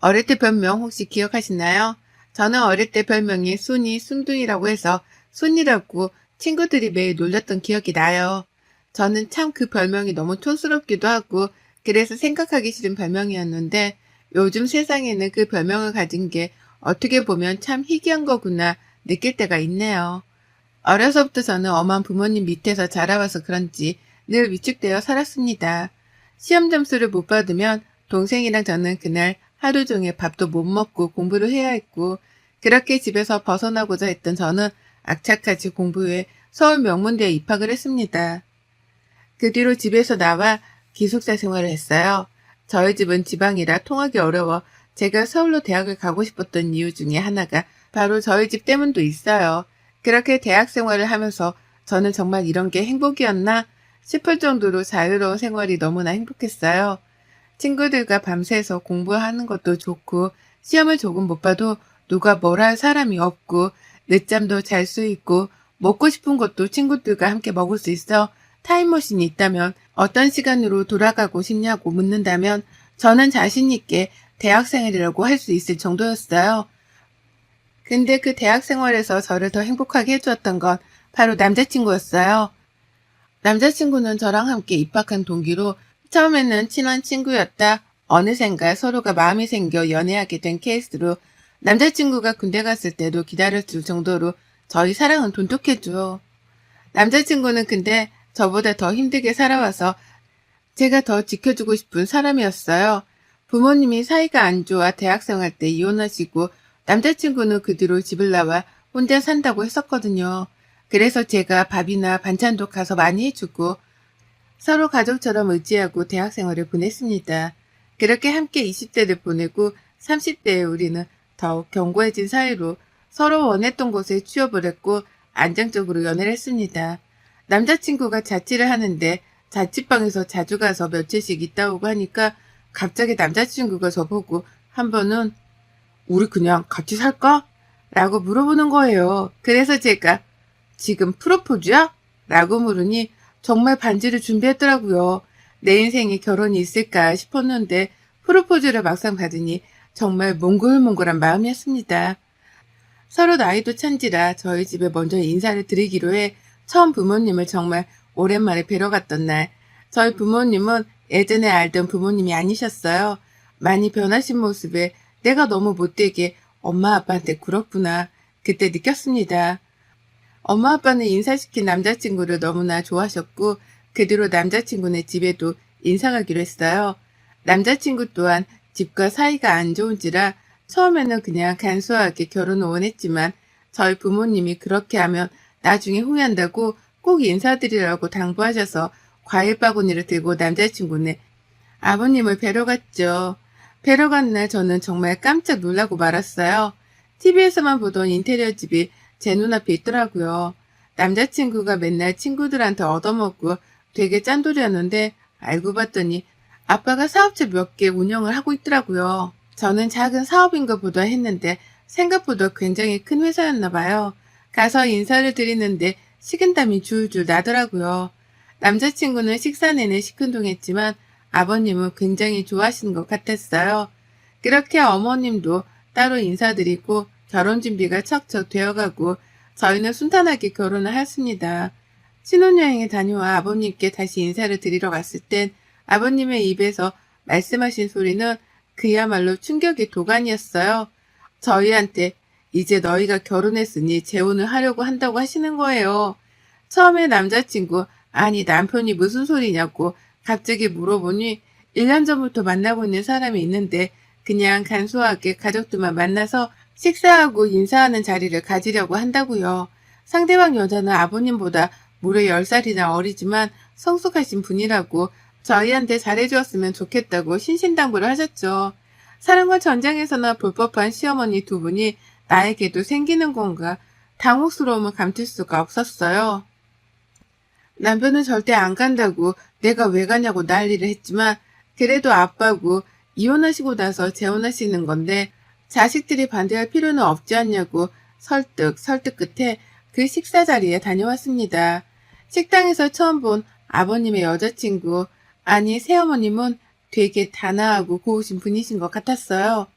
어릴 때 별명 혹시 기억하시나요? 저는 어릴 때 별명이 순이 순둥이라고 해서 순이라고 친구들이 매일 놀렸던 기억이 나요. 저는 참 그 별명이 너무 촌스럽기도 하고 그래서 생각하기 싫은 별명이었는데 요즘 세상에는 그 별명을 가진 게 어떻게 보면 참 희귀한 거구나 느낄 때가 있네요. 어려서부터 저는 엄한 부모님 밑에서 자라와서 그런지 늘 위축되어 살았습니다. 시험 점수를 못 받으면 동생이랑 저는 그날 하루 종일 밥도 못 먹고 공부를 해야 했고, 그렇게 집에서 벗어나고자 했던 저는 악착같이 공부해 서울 명문대에 입학을 했습니다. 그 뒤로 집에서 나와 기숙사 생활을 했어요. 저희 집은 지방이라 통하기 어려워 제가 서울로 대학을 가고 싶었던 이유 중에 하나가 바로 저희 집 때문도 있어요. 그렇게 대학 생활을 하면서 저는 정말 이런 게 행복이었나 싶을 정도로 자유로운 생활이 너무나 행복했어요. 친구들과 밤새서 공부하는 것도 좋고 시험을 조금 못 봐도 누가 뭘 할 사람이 없고 늦잠도 잘 수 있고 먹고 싶은 것도 친구들과 함께 먹을 수 있어 타임머신이 있다면 어떤 시간으로 돌아가고 싶냐고 묻는다면 저는 자신 있게 대학생활이라고 할 수 있을 정도였어요. 근데 그 대학 생활에서 저를 더 행복하게 해주었던 건 바로 남자친구였어요. 남자친구는 저랑 함께 입학한 동기로 처음에는 친한 친구였다 어느샌가 서로가 마음이 생겨 연애하게 된 케이스로 남자친구가 군대 갔을 때도 기다려줄 정도로 저희 사랑은 돈독했죠. 남자친구는 근데 저보다 더 힘들게 살아와서 제가 더 지켜주고 싶은 사람이었어요. 부모님이 사이가 안 좋아 대학생활 때 이혼하시고 남자친구는 그 뒤로 집을 나와 혼자 산다고 했었거든요. 그래서 제가 밥이나 반찬도 가서 많이 해주고 서로 가족처럼 의지하고 대학생활을 보냈습니다. 그렇게 함께 20대를 보내고 30대에 우리는 더욱 견고해진 사이로 서로 원했던 곳에 취업을 했고 안정적으로 연애를 했습니다. 남자친구가 자취를 하는데 자취방에서 자주 가서 며칠씩 있다 오고 하니까 갑자기 남자친구가 저보고 한 번은 우리 그냥 같이 살까? 라고 물어보는 거예요. 그래서 제가 지금 프로포즈야? 라고 물으니 정말 반지를 준비했더라고요. 내 인생에 결혼이 있을까 싶었는데 프로포즈를 막상 받으니 정말 몽글몽글한 마음이었습니다. 서로 나이도 찬지라 저희 집에 먼저 인사를 드리기로 해 처음 부모님을 정말 오랜만에 뵈러 갔던 날, 저희 부모님은 예전에 알던 부모님이 아니셨어요. 많이 변하신 모습에 내가 너무 못되게 엄마 아빠한테 굴었구나 그때 느꼈습니다. 엄마 아빠는 인사시킨 남자친구를 너무나 좋아하셨고 그 뒤로 남자친구네 집에도 인사 가기로 했어요. 남자친구 또한 집과 사이가 안 좋은지라 처음에는 그냥 간소하게 결혼을 원했지만 저희 부모님이 그렇게 하면 나중에 후회한다고 꼭 인사드리라고 당부하셔서 과일 바구니를 들고 남자친구네 아버님을 뵈러 갔죠. 뵈러 간 날 저는 정말 깜짝 놀라고 말았어요. TV에서만 보던 인테리어 집이 제 눈앞에 있더라고요. 남자친구가 맨날 친구들한테 얻어먹고 되게 짠돌이였는데 알고 봤더니 아빠가 사업체 몇 개 운영을 하고 있더라고요. 저는 작은 사업인가 보다 했는데 생각보다 굉장히 큰 회사였나 봐요. 가서 인사를 드리는데 식은땀이 줄줄 나더라고요. 남자친구는 식사 내내 시큰둥했지만 아버님은 굉장히 좋아하시는 것 같았어요. 그렇게 어머님도 따로 인사드리고 결혼 준비가 척척 되어가고 저희는 순탄하게 결혼을 했습니다. 신혼여행에 다녀와 아버님께 다시 인사를 드리러 갔을 땐 아버님의 입에서 말씀하신 소리는 그야말로 충격의 도가니였어요. 저희한테 이제 너희가 결혼했으니 재혼을 하려고 한다고 하시는 거예요. 처음에 남자친구, 아니 남편이 무슨 소리냐고 갑자기 물어보니 1년 전부터 만나고 있는 사람이 있는데 그냥 간소하게 가족들만 만나서 식사하고 인사하는 자리를 가지려고 한다고요. 상대방 여자는 아버님보다 무려 10살이나 어리지만 성숙하신 분이라고 저희한테 잘해주었으면 좋겠다고 신신당부를 하셨죠. 사랑과 전쟁에서나 볼 법한 시어머니 두 분이 나에게도 생기는 건가 당혹스러움을 감출 수가 없었어요. 남편은 절대 안 간다고 내가 왜 가냐고 난리를 했지만 그래도 아빠고 이혼하시고 나서 재혼하시는 건데 자식들이 반대할 필요는 없지 않냐고 설득 끝에 그 식사 자리에 다녀왔습니다. 식당에서 처음 본 아버님의 여자친구, 아니 새어머님은 되게 단아하고 고우신 분이신 것 같았어요.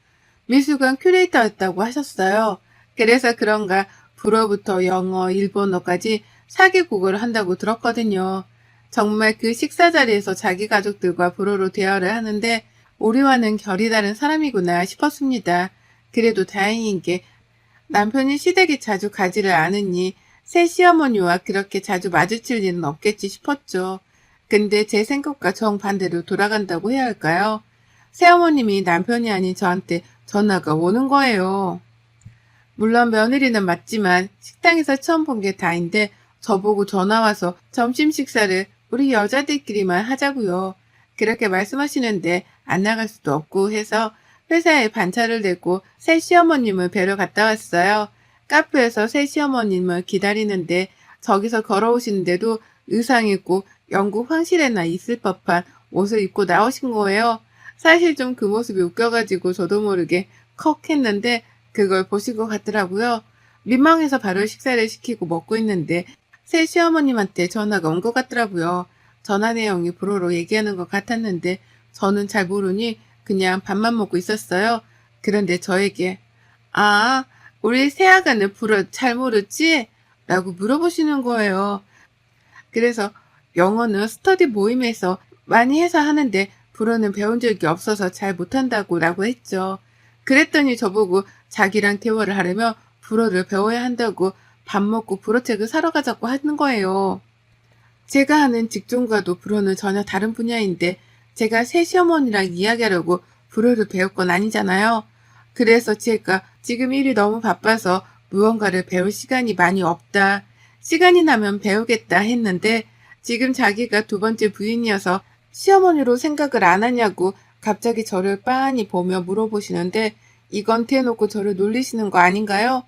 미술관 큐레이터였다고 하셨어요. 그래서 그런가 불어부터 영어, 일본어까지 4개국어를 한다고 들었거든요. 정말 그 식사 자리에서 자기 가족들과 불어로 대화를 하는데 우리와는 결이 다른 사람이구나 싶었습니다. 그래도 다행인 게 남편이 시댁에 자주 가지를 않으니 새 시어머니와 그렇게 자주 마주칠 일은 없겠지 싶었죠. 근데 제 생각과 정반대로 돌아간다고 해야 할까요? 새어머님이 남편이 아닌 저한테 전화가 오는 거예요. 물론 며느리는 맞지만 식당에서 처음 본 게 다인데 저보고 전화 와서 점심 식사를 우리 여자들끼리만 하자고요. 그렇게 말씀하시는데 안 나갈 수도 없고 해서 회사에 반차를 내고 새 시어머님을 뵈러 갔다 왔어요. 카페에서 새 시어머님을 기다리는데 저기서 걸어오시는데도 의상 입고 영국 황실에나 있을 법한 옷을 입고 나오신 거예요. 사실 좀 그 모습이 웃겨가지고 저도 모르게 컥 했는데 그걸 보신 것 같더라고요. 민망해서 바로 식사를 시키고 먹고 있는데 새 시어머님한테 전화가 온 것 같더라고요. 전화 내용이 불어로 얘기하는 것 같았는데 저는 잘 모르니 그냥 밥만 먹고 있었어요. 그런데 저에게 아, 우리 새아가는 불어 잘 모르지? 라고 물어보시는 거예요. 그래서 영어는 스터디 모임에서 많이 해서 하는데 불어는 배운 적이 없어서 잘 못한다고 라고 했죠. 그랬더니 저보고 자기랑 대화를 하려면 불어를 배워야 한다고 밥 먹고 불어책을 사러 가자고 하는 거예요. 제가 하는 직종과도 불어는 전혀 다른 분야인데 제가 새 시어머니랑 이야기하려고 불어를 배울 건 아니잖아요. 그래서 제가 지금 일이 너무 바빠서 무언가를 배울 시간이 많이 없다. 시간이 나면 배우겠다 했는데 지금 자기가 두 번째 부인이어서 시어머니로 생각을 안 하냐고 갑자기 저를 빤히 보며 물어보시는데 이건 대놓고 저를 놀리시는 거 아닌가요?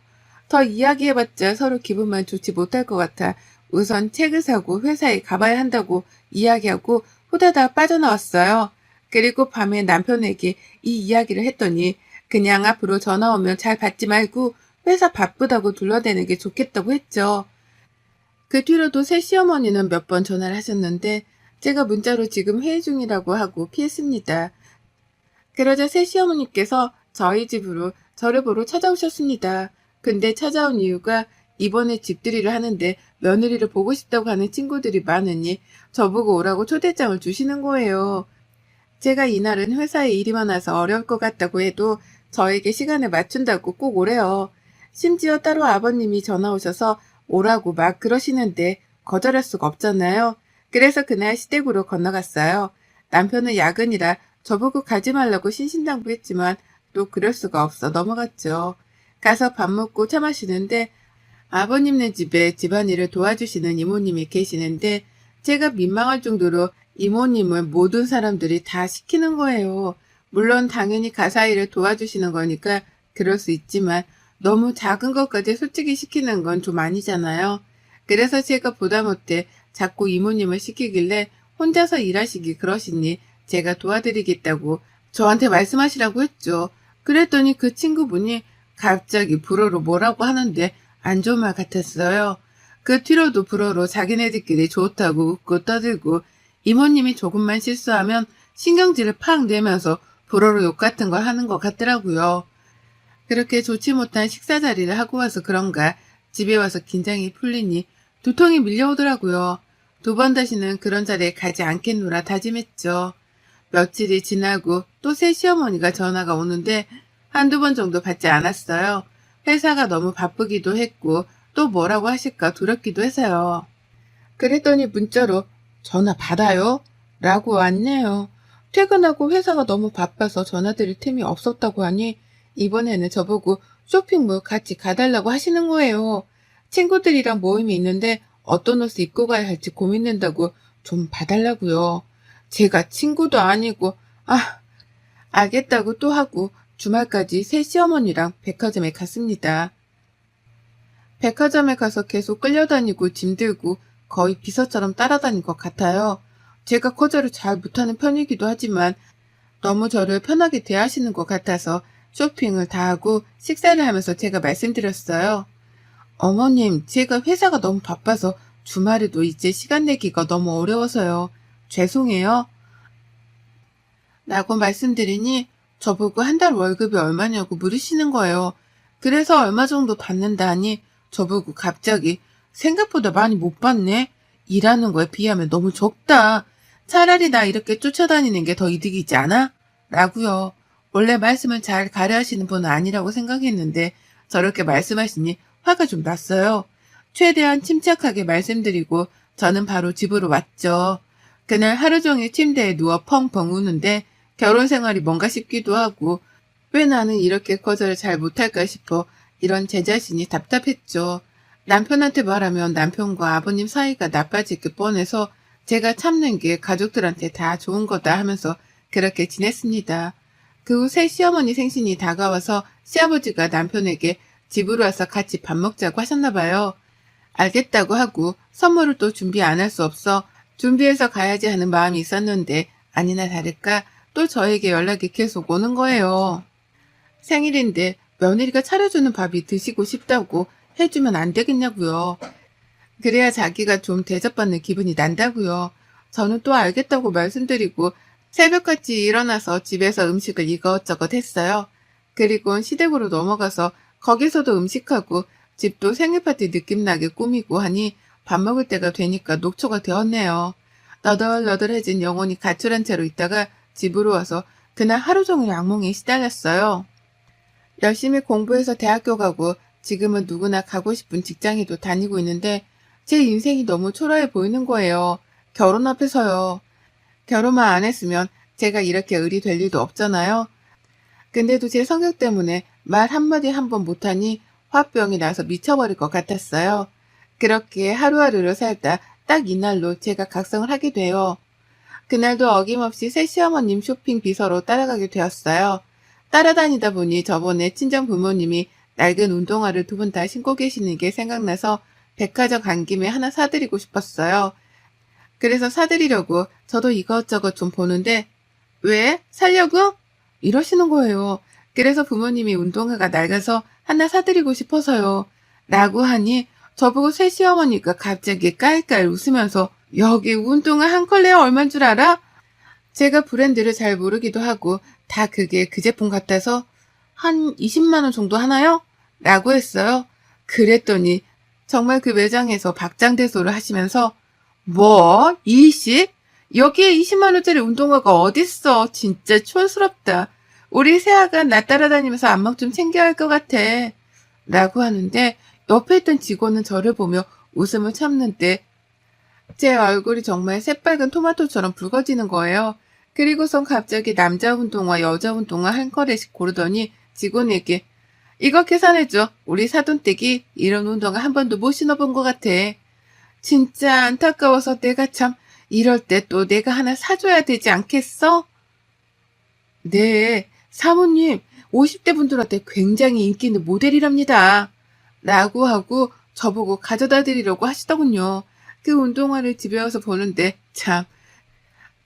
더 이야기해봤자 서로 기분만 좋지 못할 것 같아 우선 책을 사고 회사에 가봐야 한다고 이야기하고 후다닥 빠져나왔어요. 그리고 밤에 남편에게 이 이야기를 했더니 그냥 앞으로 전화 오면 잘 받지 말고 회사 바쁘다고 둘러대는 게 좋겠다고 했죠. 그 뒤로도 새 시어머니는 몇 번 전화를 하셨는데 제가 문자로 지금 회의 중이라고 하고 피했습니다. 그러자 새 시어머니께서 저희 집으로 저를 보러 찾아오셨습니다. 근데 찾아온 이유가 이번에 집들이를 하는데 며느리를 보고 싶다고 하는 친구들이 많으니 저보고 오라고 초대장을 주시는 거예요. 제가 이날은 회사에 일이 많아서 어려울 것 같다고 해도 저에게 시간을 맞춘다고 꼭 오래요. 심지어 따로 아버님이 전화 오셔서 오라고 막 그러시는데 거절할 수가 없잖아요. 그래서 그날 시댁으로 건너갔어요. 남편은 야근이라 저보고 가지 말라고 신신당부했지만 또 그럴 수가 없어 넘어갔죠. 가서 밥 먹고 차 마시는데 아버님네 집에 집안일을 도와주시는 이모님이 계시는데 제가 민망할 정도로 이모님을 모든 사람들이 다 시키는 거예요. 물론 당연히 가사일을 도와주시는 거니까 그럴 수 있지만 너무 작은 것까지 솔직히 시키는 건 좀 아니잖아요. 그래서 제가 보다 못해 자꾸 이모님을 시키길래 혼자서 일하시기 그러시니 제가 도와드리겠다고 저한테 말씀하시라고 했죠. 그랬더니 그 친구분이 갑자기 불어로 뭐라고 하는데 안 좋은 말 같았어요. 그 뒤로도 불어로 자기네들끼리 좋다고 웃고 떠들고 이모님이 조금만 실수하면 신경질을 팍 내면서 불어로 욕 같은 걸 하는 것 같더라고요. 그렇게 좋지 못한 식사 자리를 하고 와서 그런가 집에 와서 긴장이 풀리니 두통이 밀려오더라고요. 두 번 다시는 그런 자리에 가지 않겠노라 다짐했죠. 며칠이 지나고 또 새 시어머니가 전화가 오는데 한두 번 정도 받지 않았어요. 회사가 너무 바쁘기도 했고 또 뭐라고 하실까 두렵기도 해서요. 그랬더니 문자로 전화 받아요? 라고 왔네요. 퇴근하고 회사가 너무 바빠서 전화드릴 틈이 없었다고 하니 이번에는 저보고 쇼핑몰 같이 가달라고 하시는 거예요. 친구들이랑 모임이 있는데 어떤 옷을 입고 가야 할지 고민된다고 좀 봐달라고요. 제가 친구도 아니고 알겠다고 또 하고 주말까지 새 시어머니랑 백화점에 갔습니다. 백화점에 가서 계속 끌려다니고 짐들고 거의 비서처럼 따라다닌 것 같아요. 제가 거절을 잘 못하는 편이기도 하지만 너무 저를 편하게 대하시는 것 같아서 쇼핑을 다 하고 식사를 하면서 제가 말씀드렸어요. 어머님, 제가 회사가 너무 바빠서 주말에도 이제 시간 내기가 너무 어려워서요. 죄송해요. 라고 말씀드리니 저보고 한 달 월급이 얼마냐고 물으시는 거예요. 그래서 얼마 정도 받는다 하니 저보고 갑자기 생각보다 많이 못 받네. 일하는 거에 비하면 너무 적다. 차라리 나 이렇게 쫓아다니는 게 더 이득이지 않아? 라고요. 원래 말씀을 잘 가려하시는 분은 아니라고 생각했는데 저렇게 말씀하시니 화가 좀 났어요. 최대한 침착하게 말씀드리고 저는 바로 집으로 왔죠. 그날 하루 종일 침대에 누워 펑펑 우는데 결혼 생활이 뭔가 싶기도 하고 왜 나는 이렇게 거절을 잘 못할까 싶어 이런 제 자신이 답답했죠. 남편한테 말하면 남편과 아버님 사이가 나빠질 게 뻔해서 제가 참는 게 가족들한테 다 좋은 거다 하면서 그렇게 지냈습니다. 그 후 새 시어머니 생신이 다가와서 시아버지가 남편에게 집으로 와서 같이 밥 먹자고 하셨나 봐요. 알겠다고 하고 선물을 또 준비 안 할 수 없어 준비해서 가야지 하는 마음이 있었는데 아니나 다를까 또 저에게 연락이 계속 오는 거예요. 생일인데 며느리가 차려주는 밥이 드시고 싶다고 해주면 안 되겠냐고요. 그래야 자기가 좀 대접받는 기분이 난다고요. 저는 또 알겠다고 말씀드리고 새벽같이 일어나서 집에서 음식을 이것저것 했어요. 그리고 시댁으로 넘어가서 거기서도 음식하고 집도 생일 파티 느낌 나게 꾸미고 하니 밥 먹을 때가 되니까 녹초가 되었네요. 너덜너덜해진 영혼이 가출한 채로 있다가 집으로 와서 그날 하루 종일 악몽에 시달렸어요. 열심히 공부해서 대학교 가고 지금은 누구나 가고 싶은 직장에도 다니고 있는데 제 인생이 너무 초라해 보이는 거예요. 결혼 앞에서요. 결혼만 안 했으면 제가 이렇게 을이 될 일도 없잖아요. 근데도 제 성격 때문에 말 한마디 한 번 못하니 화병이 나서 미쳐버릴 것 같았어요. 그렇게 하루하루를 살다 딱 이날로 제가 각성을 하게 돼요. 그날도 어김없이 새 시어머님 쇼핑 비서로 따라가게 되었어요. 따라다니다 보니 저번에 친정 부모님이 낡은 운동화를 두 분 다 신고 계시는 게 생각나서 백화점 간 김에 하나 사드리고 싶었어요. 그래서 사드리려고 저도 이것저것 좀 보는데 왜? 살려고? 이러시는 거예요. 그래서 부모님이 운동화가 낡아서 하나 사드리고 싶어서요. 라고 하니 저보고 새 시어머니가 갑자기 깔깔 웃으면서 여기 운동화 한 컬레에 얼만 줄 알아? 제가 브랜드를 잘 모르기도 하고 다 그게 그 제품 같아서 한 20만 원 정도 하나요? 라고 했어요. 그랬더니 정말 그 매장에서 박장대소를 하시면서 뭐? 20? 여기에 20만 원짜리 운동화가 어딨어. 진짜 촌스럽다. 우리 새아가 나 따라다니면서 안목 좀 챙겨야 할 것 같아. 라고 하는데 옆에 있던 직원은 저를 보며 웃음을 참는데 제 얼굴이 정말 새빨간 토마토처럼 붉어지는 거예요. 그리고선 갑자기 남자 운동화, 여자 운동화 한 컬레씩 고르더니 직원에게 이거 계산해줘. 우리 사돈댁이 이런 운동화 한 번도 못 신어본 것 같아. 진짜 안타까워서 내가 참 이럴 때 또 내가 하나 사줘야 되지 않겠어? 네, 사모님 50대 분들한테 굉장히 인기 있는 모델이랍니다. 라고 하고 저보고 가져다 드리려고 하시더군요. 그 운동화를 집에 와서 보는데 참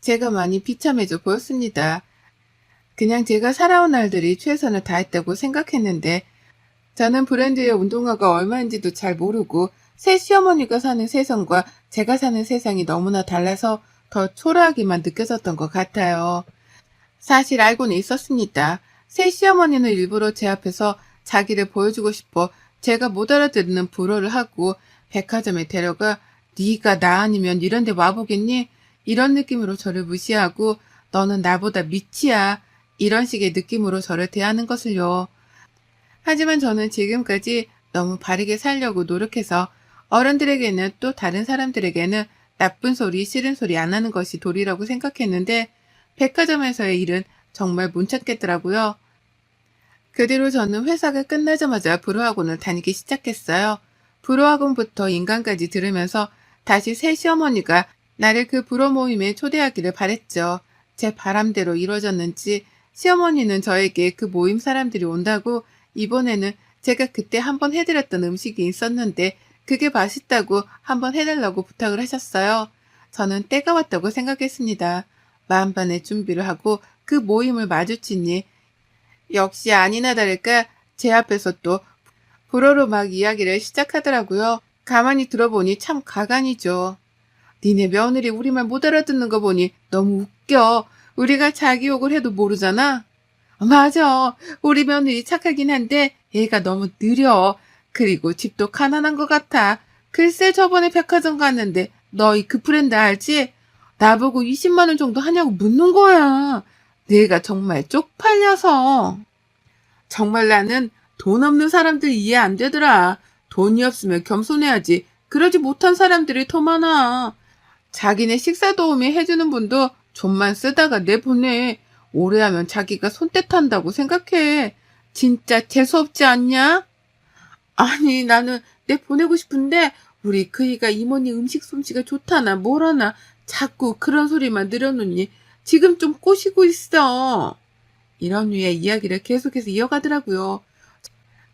제가 많이 비참해져 보였습니다. 그냥 제가 살아온 날들이 최선을 다했다고 생각했는데 저는 브랜드의 운동화가 얼마인지도 잘 모르고 새 시어머니가 사는 세상과 제가 사는 세상이 너무나 달라서 더 초라하게만 느껴졌던 것 같아요. 사실 알고는 있었습니다. 새 시어머니는 일부러 제 앞에서 자기를 보여주고 싶어 제가 못 알아듣는 불어를 하고 백화점에 데려가 네가 나 아니면 이런 데 와보겠니? 이런 느낌으로 저를 무시하고 너는 나보다 밑이야. 이런 식의 느낌으로 저를 대하는 것을요. 하지만 저는 지금까지 너무 바르게 살려고 노력해서 어른들에게는 또 다른 사람들에게는 나쁜 소리, 싫은 소리 안 하는 것이 도리라고 생각했는데 백화점에서의 일은 정말 못 참겠더라고요. 그 뒤로 저는 회사가 끝나자마자 불어학원을 다니기 시작했어요. 불어학원부터 인강까지 들으면서 다시 새 시어머니가 나를 그 불어 모임에 초대하기를 바랬죠. 제 바람대로 이루어졌는지 시어머니는 저에게 그 모임 사람들이 온다고 이번에는 제가 그때 한번 해드렸던 음식이 있었는데 그게 맛있다고 한번 해달라고 부탁을 하셨어요. 저는 때가 왔다고 생각했습니다. 만반의 준비를 하고 그 모임을 마주치니 역시 아니나 다를까 제 앞에서 또 불어로 막 이야기를 시작하더라고요. 가만히 들어보니 참 가관이죠. 니네 며느리 우리말 못 알아듣는 거 보니 너무 웃겨. 우리가 자기 욕을 해도 모르잖아. 맞아. 우리 며느리 착하긴 한데 얘가 너무 느려. 그리고 집도 가난한 것 같아. 글쎄 저번에 백화점 갔는데 너희 그 브랜드 알지? 나보고 20만 원 정도 하냐고 묻는 거야. 내가 정말 쪽팔려서. 정말 나는 돈 없는 사람들 이해 안 되더라. 돈이 없으면 겸손해야지. 그러지 못한 사람들이 더 많아. 자기네 식사 도우미 해주는 분도 좀만 쓰다가 내보내. 오래 하면 자기가 손떼탄다고 생각해. 진짜 재수없지 않냐? 아니, 나는 내 보내고 싶은데, 우리 그이가 이모니 음식 솜씨가 좋다나 뭐라나 자꾸 그런 소리만 늘어놓니 지금 좀 꼬시고 있어. 이런 류의 이야기를 계속해서 이어가더라고요.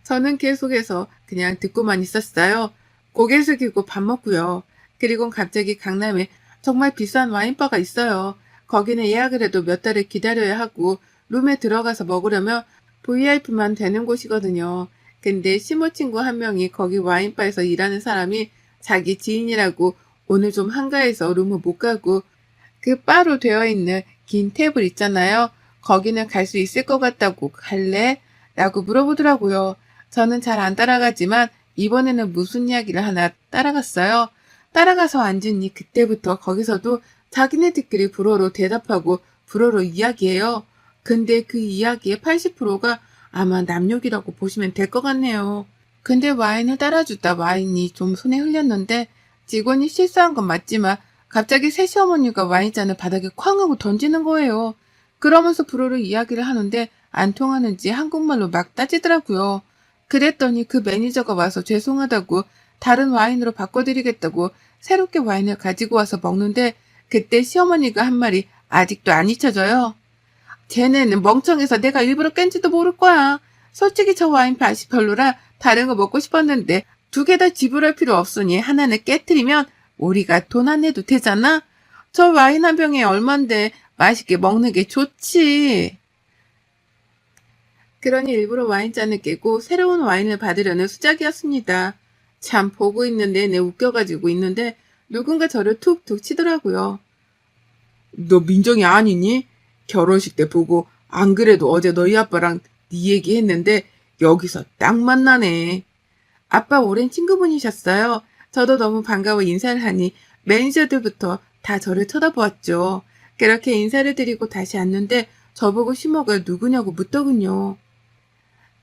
저는 계속해서 그냥 듣고만 있었어요. 고개 숙이고 밥 먹고요. 그리고 갑자기 강남에 정말 비싼 와인바가 있어요. 거기는 예약을 해도 몇 달을 기다려야 하고 룸에 들어가서 먹으려면 VIP만 되는 곳이거든요. 근데 시모 친구 한 명이 거기 와인바에서 일하는 사람이 자기 지인이라고 오늘 좀 한가해서 룸을 못 가고 그 바로 되어 있는 긴 테이블 있잖아요. 거기는 갈 수 있을 것 같다고 갈래? 라고 물어보더라고요. 저는 잘 안 따라가지만 이번에는 무슨 이야기를 하나 따라갔어요. 따라가서 앉으니 그때부터 거기서도 자기네들끼리 불어로 대답하고 불어로 이야기해요. 근데 그 이야기의 80%가 아마 남욕이라고 보시면 될 것 같네요. 근데 와인을 따라주다 와인이 좀 손에 흘렸는데 직원이 실수한 건 맞지만 갑자기 새 시어머니가 와인잔을 바닥에 쾅 하고 던지는 거예요. 그러면서 불어로 이야기를 하는데 안 통하는지 한국말로 막 따지더라고요. 그랬더니 그 매니저가 와서 죄송하다고 다른 와인으로 바꿔드리겠다고 새롭게 와인을 가지고 와서 먹는데 그때 시어머니가 한 말이 아직도 안 잊혀져요. 쟤네는 멍청해서 내가 일부러 깬지도 모를 거야. 솔직히 저 와인 맛이 별로라 다른 거 먹고 싶었는데 2개 다 지불할 필요 없으니 하나는 깨트리면 우리가 돈 안 내도 되잖아? 저 와인 한 병에 얼만데 맛있게 먹는 게 좋지. 그러니 일부러 와인잔을 깨고 새로운 와인을 받으려는 수작이었습니다. 참 보고 있는 내내 웃겨가지고 있는데 누군가 저를 툭툭 치더라고요. 너 민정이 아니니? 결혼식 때 보고 안 그래도 어제 너희 아빠랑 네 얘기했는데 여기서 딱 만나네. 아빠 오랜 친구분이셨어요. 저도 너무 반가워 인사를 하니 매니저들부터 다 저를 쳐다보았죠. 그렇게 인사를 드리고 다시 앉는데 저보고 시모가 누구냐고 묻더군요.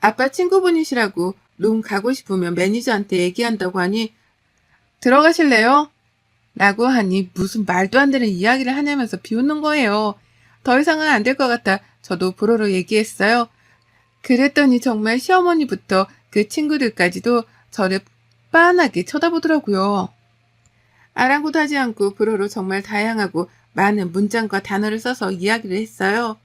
아빠 친구분이시라고 룸 가고 싶으면 매니저한테 얘기한다고 하니 들어가실래요? 라고 하니 무슨 말도 안 되는 이야기를 하냐면서 비웃는 거예요. 더 이상은 안 될 것 같아 저도 불어로 얘기했어요. 그랬더니 정말 시어머니부터 그 친구들까지도 저를 빤하게 쳐다보더라고요. 아랑곳 하지 않고 불어로 정말 다양하고 많은 문장과 단어를 써서 이야기를 했어요.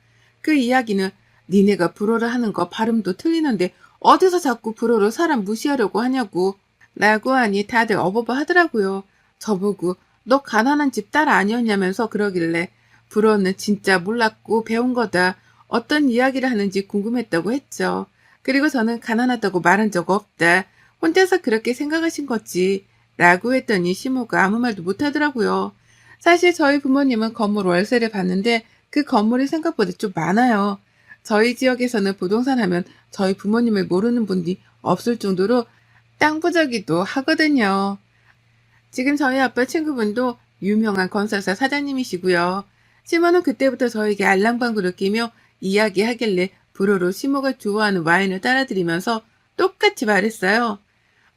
그 이야기는 니네가 불어를 하는 거 발음도 틀리는데 어디서 자꾸 불어로 사람 무시하려고 하냐고 라고 하니 다들 어버버 하더라고요. 저보고 너 가난한 집 딸 아니었냐면서 그러길래 불어는 진짜 몰랐고 배운 거다. 어떤 이야기를 하는지 궁금했다고 했죠. 그리고 저는 가난하다고 말한 적 없다. 혼자서 그렇게 생각하신 거지. 라고 했더니 시모가 아무 말도 못하더라고요. 사실 저희 부모님은 건물 월세를 받는데 그 건물이 생각보다 좀 많아요. 저희 지역에서는 부동산 하면 저희 부모님을 모르는 분이 없을 정도로 땅 부자기도 하거든요. 지금 저희 아빠 친구분도 유명한 건설사 사장님이시고요. 시모는 그때부터 저에게 알랑방구를 끼며 이야기하길래 불어로 시모가 좋아하는 와인을 따라드리면서 똑같이 말했어요.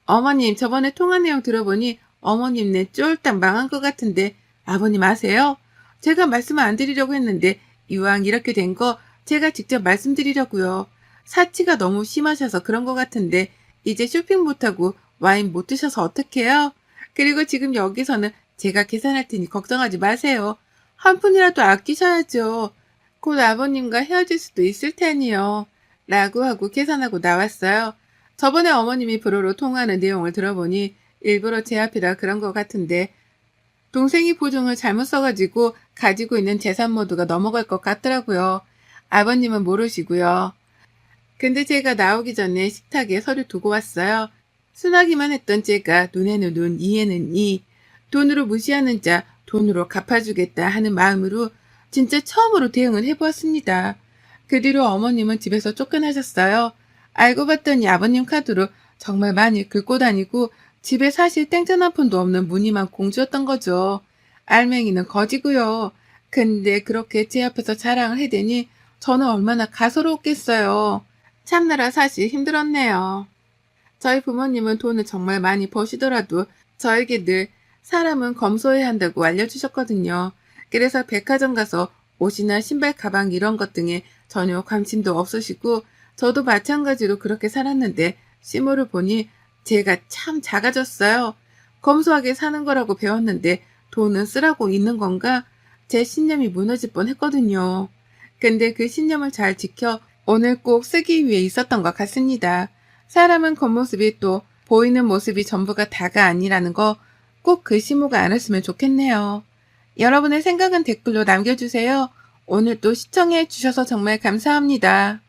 어머님 저번에 통화 내용 들어보니 어머님네 쫄딱 망한 것 같은데 아버님 아세요? 제가 말씀을 안 드리려고 했는데 이왕 이렇게 된 거 제가 직접 말씀드리려고요. 사치가 너무 심하셔서 그런 것 같은데 이제 쇼핑 못하고 와인 못 드셔서 어떡해요? 그리고 지금 여기서는 제가 계산할 테니 걱정하지 마세요. 한 푼이라도 아끼셔야죠. 곧 아버님과 헤어질 수도 있을 테니요. 라고 하고 계산하고 나왔어요. 저번에 어머님이 불어로 통화하는 내용을 들어보니 일부러 제 앞이라 그런 것 같은데 동생이 보증을 잘못 써가지고 가지고 있는 재산 모두가 넘어갈 것 같더라고요. 아버님은 모르시고요. 근데 제가 나오기 전에 식탁에 서류 두고 왔어요. 순하기만 했던 제가 눈에는 눈, 이에는 이, 돈으로 무시하는 자 돈으로 갚아주겠다 하는 마음으로 진짜 처음으로 대응을 해보았습니다. 그 뒤로 어머님은 집에서 쫓겨나셨어요. 알고 봤더니 아버님 카드로 정말 많이 긁고 다니고 집에 사실 땡전 한 푼도 없는 무늬만 공주였던 거죠. 알맹이는 거지고요. 근데 그렇게 제 앞에서 자랑을 해대니 저는 얼마나 가소로웠겠어요. 참느라 사실 힘들었네요. 저희 부모님은 돈을 정말 많이 버시더라도 저에게 늘 사람은 검소해야 한다고 알려주셨거든요. 그래서 백화점 가서 옷이나 신발, 가방 이런 것 등에 전혀 관심도 없으시고 저도 마찬가지로 그렇게 살았는데 시모를 보니 제가 참 작아졌어요. 검소하게 사는 거라고 배웠는데 돈은 쓰라고 있는 건가? 제 신념이 무너질 뻔했거든요. 근데 그 신념을 잘 지켜 오늘 꼭 쓰기 위해 있었던 것 같습니다. 사람은 겉모습이 또 보이는 모습이 전부가 다가 아니라는 거 꼭 그 시모가 알았으면 좋겠네요. 여러분의 생각은 댓글로 남겨주세요. 오늘 또 시청해 주셔서 정말 감사합니다.